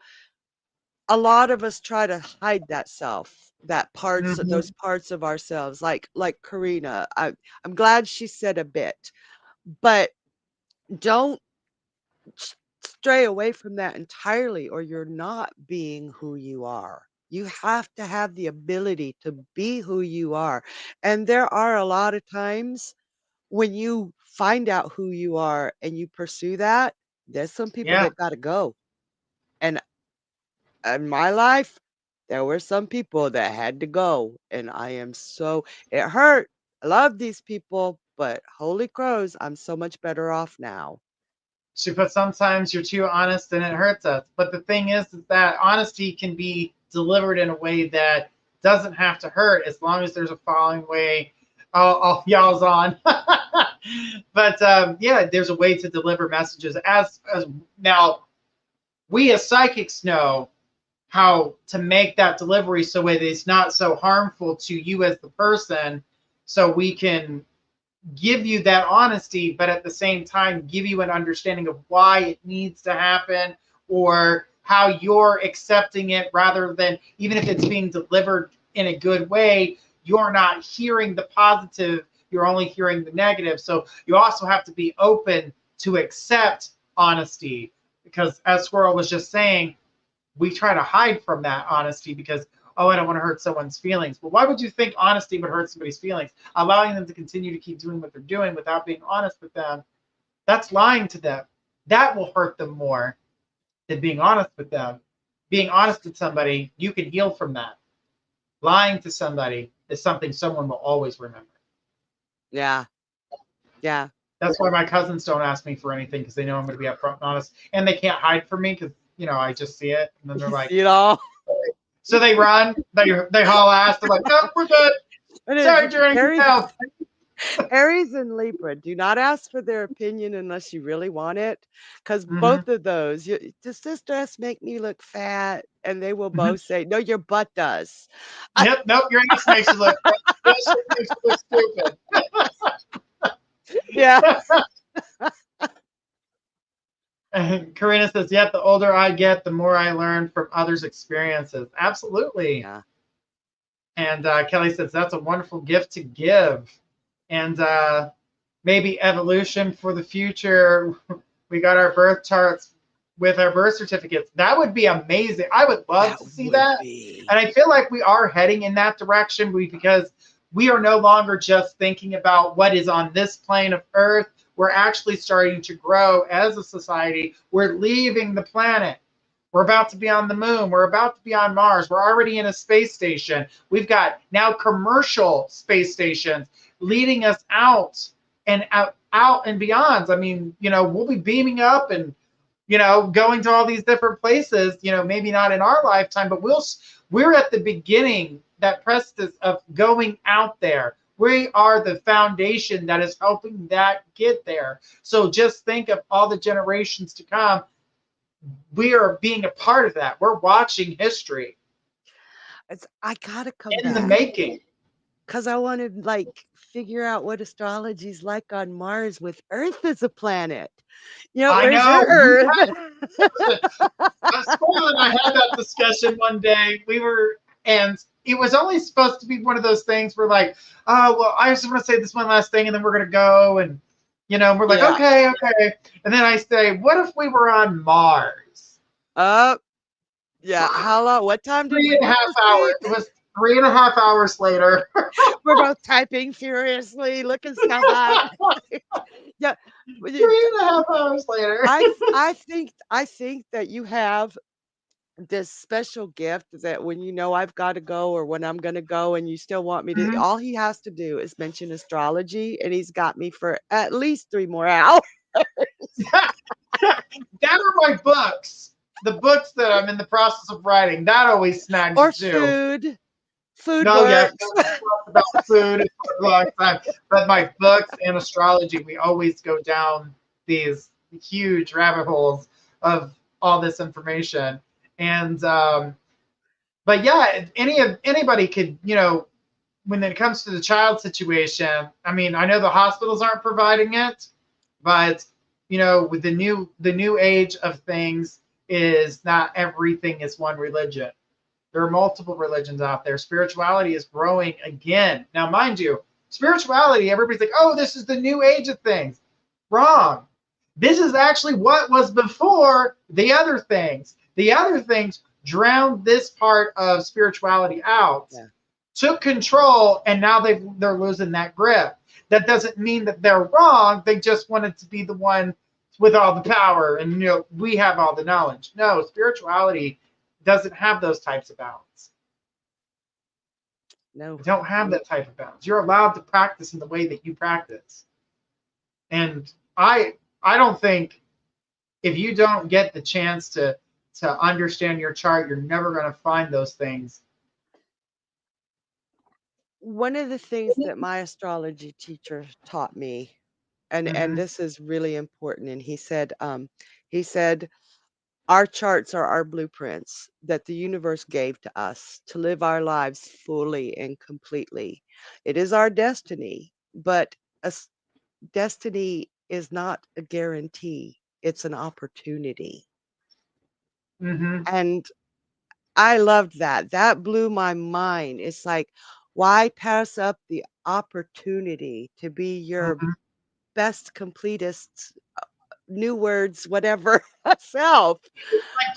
a lot of us try to hide that self, that parts, those Hmm. parts of ourselves, like Karina. I'm glad she said a bit, but don't s- stray away from that entirely, or you're not being who you are. You have to have the ability to be who you are. And there are a lot of times when you find out who you are and you pursue that, there's some people Yeah, that got to go. And in my life, there were some people that had to go. And I am so, it hurt. I love these people, but holy crows, I'm so much better off now. she put sometimes you're too honest and it hurts us. But the thing is that honesty can be delivered in a way that doesn't have to hurt as long as there's a following way. All y'all's on. But yeah, there's a way to deliver messages. As now, we as psychics know how to make that delivery so that it's not so harmful to you as the person, so we can give you that honesty, but at the same time, give you an understanding of why it needs to happen or how you're accepting it rather than, even if it's being delivered in a good way, you're not hearing the positive, you're only hearing the negative. So you also have to be open to accept honesty because, as Squirrel was just saying, we try to hide from that honesty because, oh, I don't want to hurt someone's feelings. But why would you think honesty would hurt somebody's feelings? Allowing them to continue to keep doing what they're doing without being honest with them, that's lying to them. That will hurt them more than being honest with them. Being honest with somebody, you can heal from that. Lying to somebody is something someone will always remember. Yeah. Yeah. That's why my cousins don't ask me for anything, because they know I'm going to be upfront and honest, and they can't hide from me because I just see it, and then they're You like, see it all. so they run, they haul ass, they're like, no, we're good. It Sorry, is Journey. Aries, No. Aries and Libra. Do not ask for their opinion unless you really want it. Because Hmm. both of those, does this dress make me look fat? And they will Hmm. both say, no, your butt does. I, Yep. Nope. Your ass makes you look. Your shit makes you look stupid. yeah. And Karina says, "Yep. The older I get, the more I learn from others' experiences." Absolutely. Yeah. And Kelly says that's a wonderful gift to give. And maybe evolution for the future. We got our birth charts with our birth certificates. That would be amazing. I would love That to see would that. be. And I feel like we are heading in that direction because we are no longer just thinking about what is on this plane of Earth. We're actually starting to grow as a society. We're leaving the planet. We're about to be on the moon. We're about to be on Mars. We're already in a space station. We've got now commercial space stations leading us out and beyond. I mean, we'll be beaming up and going to all these different places. Maybe not in our lifetime, but we're at the beginning, that precipice of going out there. We are the foundation that is helping that get there. So just think of all the generations to come. We are being a part of that. We're watching history I gotta come in the back making. because I want to like figure out what astrology's like on Mars with Earth as a planet. I Where's your know. Earth? I'm spoiling. I had that discussion one day. And it was only supposed to be one of those things where, like, oh, well, I just want to say this one last thing and then we're going to go. And, we're like, Yeah. okay, okay. And then I say, what if we were on Mars? Uh, yeah. How long? What time did Three we and a get half to hours. sleep? It was 3.5 hours later. We're both typing furiously, looking stuff up. Yeah. but you- 3.5 hours later. I think that you have this special gift that when I've got to go or when I'm going to go and you still want me to, Mhm. all he has to do is mention astrology and he's got me for at least 3 more hours. That are my books. The books that I'm in the process of writing. That always snags you Or too. food. Food No, yes, works. no, we talk about food for a long time. But my books and astrology, we always go down these huge rabbit holes of all this information. And but yeah, anybody could, when it comes to the child situation, I mean, I know the hospitals aren't providing it, but with the new age of things is not everything is one religion. There are multiple religions out there. Spirituality is growing again. Now, mind you, spirituality, everybody's like, oh, this is the new age of things. Wrong. This is actually what was before the other things. The other things drowned this part of spirituality out, Yeah. took control, and now they're losing that grip. That doesn't mean that they're wrong. They just wanted to be the one with all the power, and we have all the knowledge. No, spirituality doesn't have those types of balance. No. You don't have that type of balance. You're allowed to practice in the way that you practice. And I don't think, if you don't get the chance to understand your chart, you're never going to find those things. One of the things that my astrology teacher taught me, and Mm-hmm. this is really important, and he said our charts are our blueprints that the universe gave to us to live our lives fully and completely. It is our destiny, but destiny is not a guarantee, it's an opportunity. Mm-hmm. And I loved that. That blew my mind. It's like, why pass up the opportunity to be your Mm-hmm. best, completest, new words, whatever self?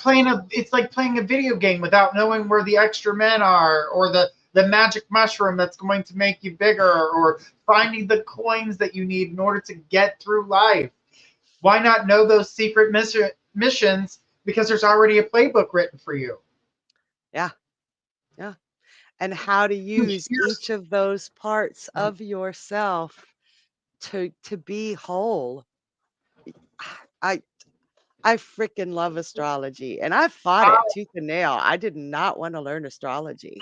It's like playing a video game without knowing where the extra men are, or the magic mushroom that's going to make you bigger, or finding the coins that you need in order to get through life. Why not know those secret missions? Because there's already a playbook written for you. Yeah, yeah. And how to use Here's each of those parts of yourself to be whole. I I freaking love astrology and I fought it tooth and nail. I did not want to learn astrology.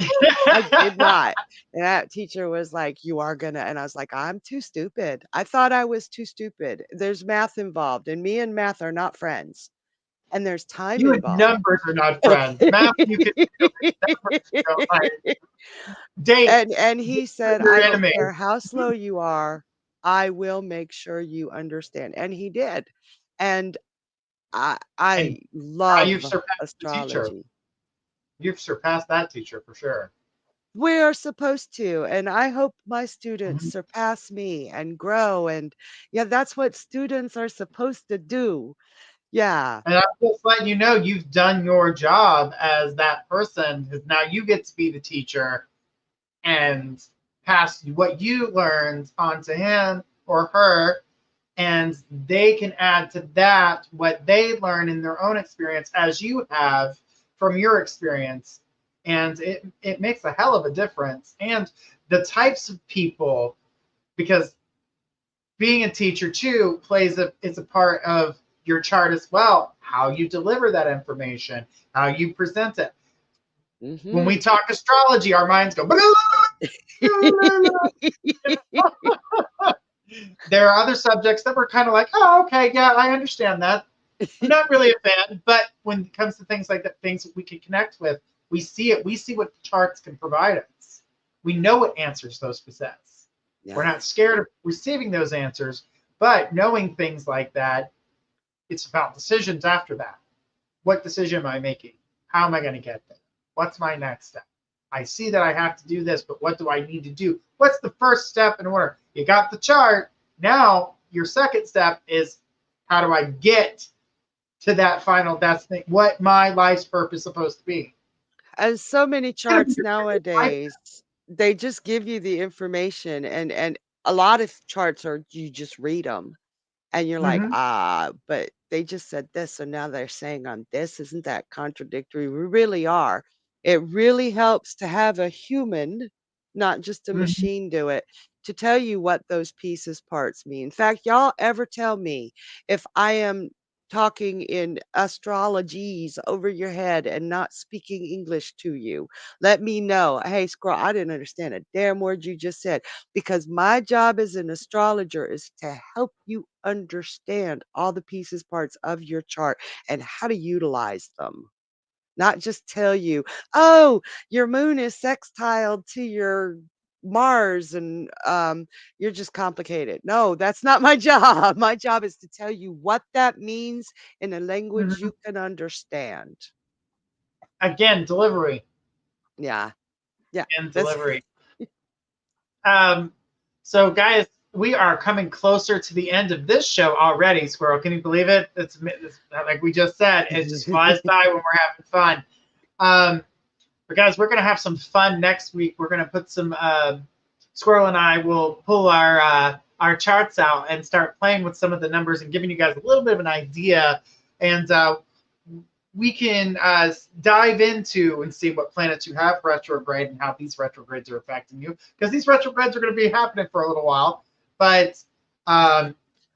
I did not. And that teacher was like, "You are gonna," and I was like, "I'm too stupid." I thought I was too stupid. There's math involved, and me and math are not friends. And there's time you and involved. numbers are not friends. Math you can do it. Numbers you don't like. Dates. And he Dates are said, your "I don't enemy. care how slow you are, I will make sure you understand." And he did. And I And now love you've surpassed the teacher. astrology. You've surpassed that teacher for sure. We're supposed to, and I hope my students Mhm. surpass me and grow. And yeah, that's what students are supposed to do. Yeah. And I'm just letting you know you've done your job as that person, because now you get to be the teacher and pass what you learned on to him or her, and they can add to that what they learn in their own experience as you have from your experience. And it makes a hell of a difference. And the types of people, because being a teacher too plays a is a part of your chart as well, how you deliver that information, how you present it. When Hmm. we talk astrology, our minds go there are other subjects that we're kind of like, oh, okay, yeah, I understand that. I'm not really a fan, but when it comes to things like that, things that we can connect with, we see it. We see what charts can provide us. We know what answers those possess. We're Yeah. not scared of receiving those answers, but knowing things like that, it's about decisions after that. What decision am I making? How am I going to get there? What's my next step? I see that I have to do this, but what do I need to do? What's the first step in order? You got the chart. Now, your second step is how do I get to that final destiny? What my life's purpose is supposed to be? And so many charts Life. nowadays, they just give you the information, and a lot of charts are you just read them. And you're like, Mm-hmm. "Ah, but they just said this, so now they're saying I'm this. Isn't that contradictory?" We really are. It really helps to have a human, not just a Mm-hmm. machine do it, to tell you what those pieces parts mean. In fact, y'all ever tell me if I am talking in astrologies over your head and not speaking English to you, let me know. Hey, squirrel, I didn't understand a damn word you just said, because my job as an astrologer is to help you understand all the pieces, parts of your chart and how to utilize them. Not just tell you, oh, your moon is sextile to your Mars and you're just complicated. No, that's not my job. My job is to tell you what that means in a language Mm-hmm. you can understand. Again, delivery Yeah. Yeah. and That's delivery. Um, so, guys, we are coming closer to the end of this show already. Squirrel, can you believe it? It's like we just said. It just flies by when we're having fun. Um, but guys, we're gonna have some fun next week. We're gonna put some. Squirrel and I will pull our charts out and start playing with some of the numbers and giving you guys a little bit of an idea. And we can dive into and see what planets you have retrograde and how these retrogrades are affecting you, because these retrogrades are going to be happening for a little while. But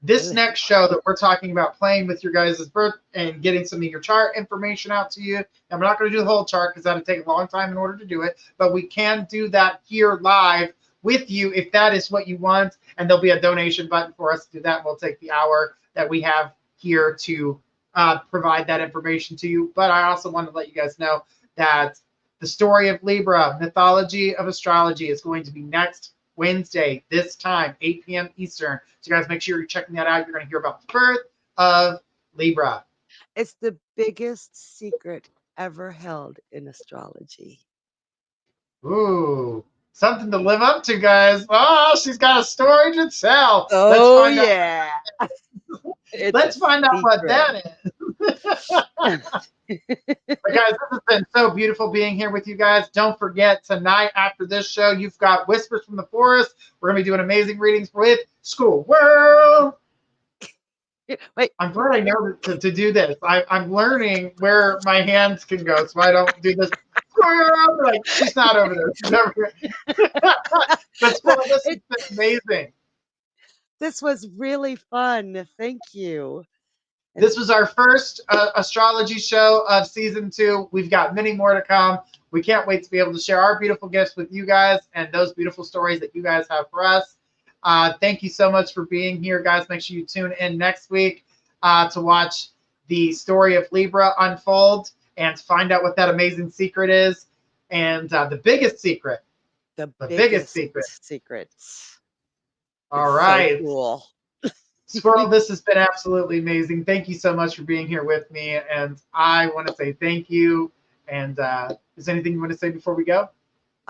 this next show that we're talking about playing with your guys' birth and getting some of your chart information out to you, and we're not going to do the whole chart because that'll take a long time in order to do it, but we can do that here live with you if that is what you want, and there'll be a donation button for us to do that. We'll take the hour that we have here to provide that information to you. But I also want to let you guys know that the story of Libra, mythology of astrology, is going to be next Wednesday, this time, 8 p.m. Eastern. So, guys, make sure you're checking that out. You're going to hear about the birth of Libra. it's the biggest secret ever held in astrology. Ooh, something to live up to, guys. Oh, she's got a story to tell. Let's Oh find out. yeah. It's a Let's find out what secret. that is. But guys, this has been so beautiful being here with you guys. Don't forget, tonight after this show, you've got Whispers from the Forest. We're going to be doing amazing readings with School World. Wait, I'm glad I know to do this. I'm learning where my hands can go so I don't do this. Like, she's not over there. She's over here. But Squirrel, this has it, been amazing. this was really fun. Thank you. And This was our first astrology show of season 2. We've got many more to come. We can't wait to be able to share our beautiful gifts with you guys and those beautiful stories that you guys have for us. Thank you so much for being here, guys. Make sure you tune in next week to watch the story of Libra unfold and find out what that amazing secret is. And the biggest secret, the the biggest biggest secret. secrets. All It's so right. cool. Squirrel, this has been absolutely amazing. Thank you so much for being here with me. And I want to say thank you. And is there anything you want to say before we go?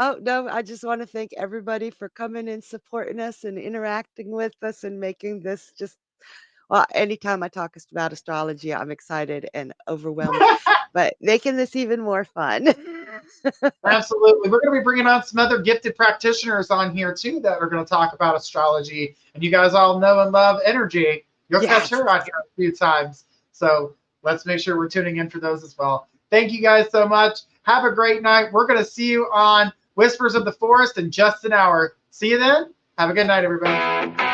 Oh, no, I just want to thank everybody for coming and supporting us and interacting with us and making this just, well, anytime I talk about astrology, I'm excited and overwhelmed, but making this even more fun. Absolutely. We're going to be bringing on some other gifted practitioners on here too that are going to talk about astrology. And you guys all know and love energy. You'll catch Yes. her on here a few times. So let's make sure we're tuning in for those as well. Thank you guys so much. Have a great night. We're going to see you on Whispers of the Forest in just an hour. See you then. Have a good night, everybody.